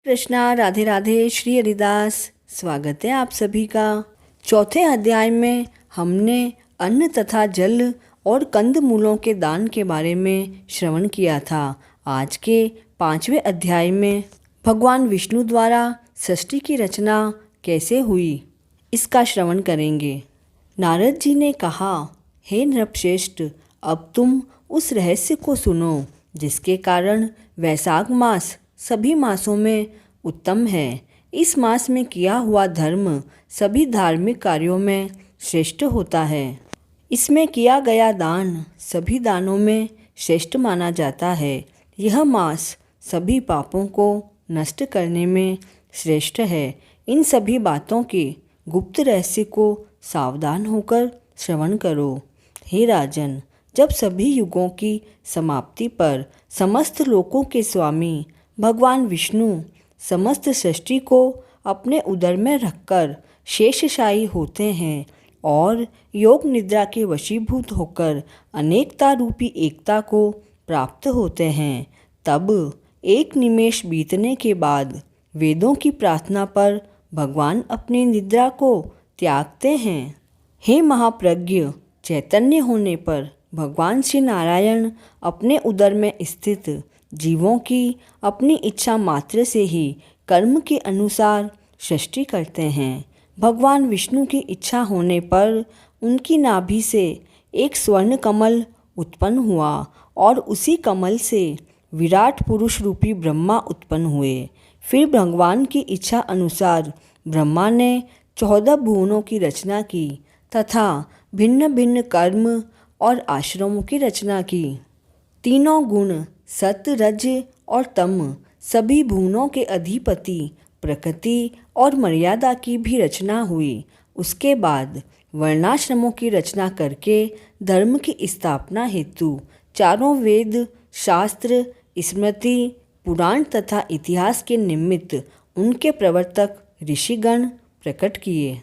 कृष्णा, राधे राधे। श्री हरिदास। स्वागत है आप सभी का। चौथे अध्याय में हमने अन्न तथा जल और कंद मूलों के दान के बारे में श्रवण किया था। आज के 5वें अध्याय में भगवान विष्णु द्वारा सृष्टि की रचना कैसे हुई, इसका श्रवण करेंगे। नारद जी ने कहा, हे नृपश्रेष्ठ, अब तुम उस रहस्य को सुनो जिसके कारण वैशाख मास सभी मासों में उत्तम है। इस मास में किया हुआ धर्म सभी धार्मिक कार्यों में श्रेष्ठ होता है। इसमें किया गया दान सभी दानों में श्रेष्ठ माना जाता है। यह मास सभी पापों को नष्ट करने में श्रेष्ठ है। इन सभी बातों के गुप्त रहस्य को सावधान होकर श्रवण करो। हे राजन, जब सभी युगों की समाप्ति पर समस्त लोकों के स्वामी भगवान विष्णु समस्त सृष्टि को अपने उदर में रखकर शेषशायी होते हैं और योग निद्रा के वशीभूत होकर अनेकता रूपी एकता को प्राप्त होते हैं, तब एक निमेष बीतने के बाद वेदों की प्रार्थना पर भगवान अपनी निद्रा को त्यागते हैं। हे महाप्रज्ञ, चैतन्य होने पर भगवान श्री नारायण अपने उदर में स्थित जीवों की अपनी इच्छा मात्र से ही कर्म के अनुसार सृष्टि करते हैं। भगवान विष्णु की इच्छा होने पर उनकी नाभि से एक स्वर्ण कमल उत्पन्न हुआ और उसी कमल से विराट पुरुष रूपी ब्रह्मा उत्पन्न हुए। फिर भगवान की इच्छा अनुसार ब्रह्मा ने 14 भुवनों की रचना की तथा भिन्न भिन्न कर्म और आश्रमों की रचना की। तीनों गुण सत्य, रज और तम सभी भुवनों के अधिपति प्रकृति और मर्यादा की भी रचना हुई। उसके बाद वर्णाश्रमों की रचना करके धर्म की स्थापना हेतु चारों वेद, शास्त्र, स्मृति, पुराण तथा इतिहास के निमित्त उनके प्रवर्तक ऋषिगण प्रकट किए।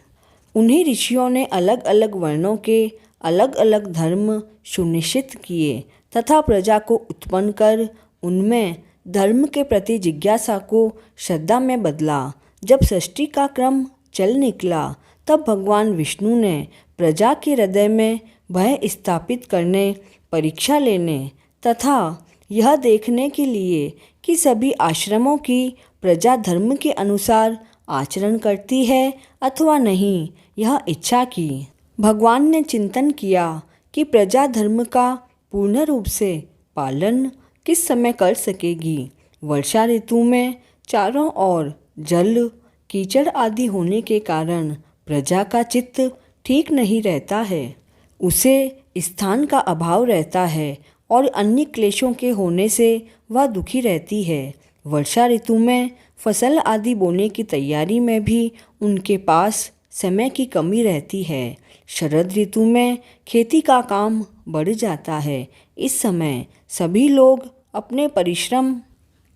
उन्हीं ऋषियों ने अलग अलग वर्णों के अलग अलग धर्म सुनिश्चित किए तथा प्रजा को उत्पन्न कर उनमें धर्म के प्रति जिज्ञासा को श्रद्धा में बदला। जब सृष्टि का क्रम चल निकला तब भगवान विष्णु ने प्रजा के हृदय में भय स्थापित करने, परीक्षा लेने तथा यह देखने के लिए कि सभी आश्रमों की प्रजा धर्म के अनुसार आचरण करती है अथवा नहीं, यह इच्छा की। भगवान ने चिंतन किया कि प्रजा धर्म का पूर्ण रूप से पालन किस समय कर सकेगी। वर्षा ऋतु में चारों ओर जल, कीचड़ आदि होने के कारण प्रजा का चित्त ठीक नहीं रहता है। उसे स्थान का अभाव रहता है और अन्य क्लेशों के होने से वह दुखी रहती है। वर्षा ऋतु में फसल आदि बोने की तैयारी में भी उनके पास समय की कमी रहती है। शरद ऋतु में खेती का काम बढ़ जाता है। इस समय सभी लोग अपने परिश्रम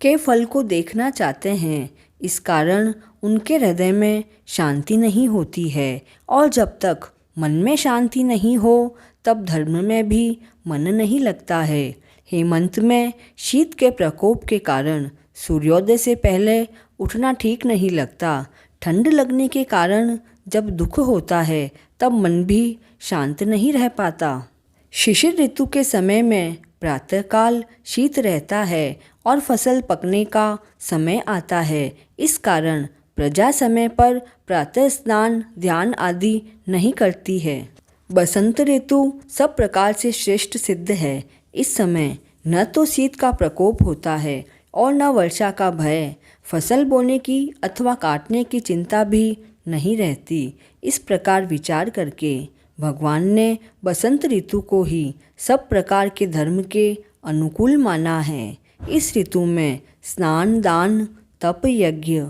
के फल को देखना चाहते हैं। इस कारण उनके हृदय में शांति नहीं होती है और जब तक मन में शांति नहीं हो तब धर्म में भी मन नहीं लगता है। हेमंत में शीत के प्रकोप के कारण सूर्योदय से पहले उठना ठीक नहीं लगता। ठंड लगने के कारण जब दुख होता है तब मन भी शांत नहीं रह पाता। शिशिर ऋतु के समय में प्रातःकाल शीत रहता है और फसल पकने का समय आता है। इस कारण प्रजा समय पर प्रातः स्नान, ध्यान आदि नहीं करती है। बसंत ऋतु सब प्रकार से श्रेष्ठ सिद्ध है। इस समय न तो शीत का प्रकोप होता है और न वर्षा का भय। फसल बोने की अथवा काटने की चिंता भी नहीं रहती। इस प्रकार विचार करके भगवान ने बसंत ऋतु को ही सब प्रकार के धर्म के अनुकूल माना है। इस ऋतु में स्नान, दान, तप, यज्ञ,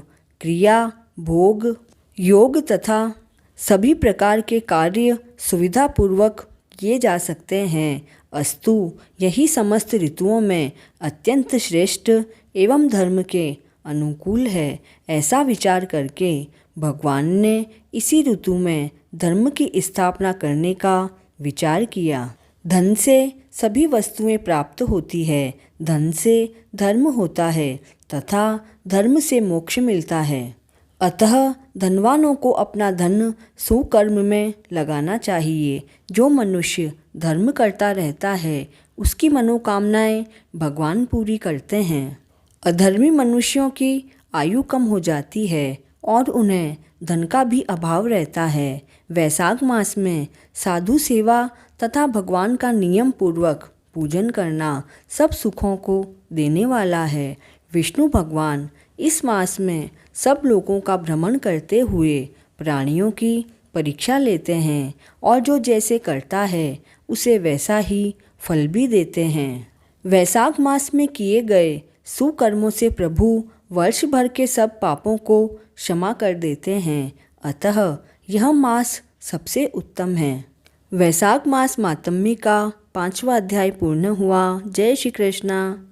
क्रिया, भोग, योग तथा सभी प्रकार के कार्य सुविधापूर्वक किए जा सकते हैं। अस्तु, यही समस्त ऋतुओं में अत्यंत श्रेष्ठ एवं धर्म के अनुकूल है। ऐसा विचार करके भगवान ने इसी ऋतु में धर्म की स्थापना करने का विचार किया। धन से सभी वस्तुएं प्राप्त होती है। धन से धर्म होता है। तथा धर्म से मोक्ष मिलता है। अतः धनवानों को अपना धन सुकर्म में लगाना चाहिए। जो मनुष्य धर्म करता रहता है उसकी मनोकामनाएं भगवान पूरी करते हैं। अधर्मी मनुष्यों की आयु कम हो जाती है और उन्हें धन का भी अभाव रहता है। वैशाख मास में साधु सेवा तथा भगवान का नियम पूर्वक पूजन करना सब सुखों को देने वाला है। विष्णु भगवान इस मास में सब लोगों का भ्रमण करते हुए प्राणियों की परीक्षा लेते हैं और जो जैसे करता है उसे वैसा ही फल भी देते हैं। वैशाख मास में किए गए सुकर्मों से प्रभु वर्ष भर के सब पापों को क्षमा कर देते हैं। अतः यह मास सबसे उत्तम है। वैशाख मास मातम्य का 5वां अध्याय पूर्ण हुआ। जय श्री कृष्णा।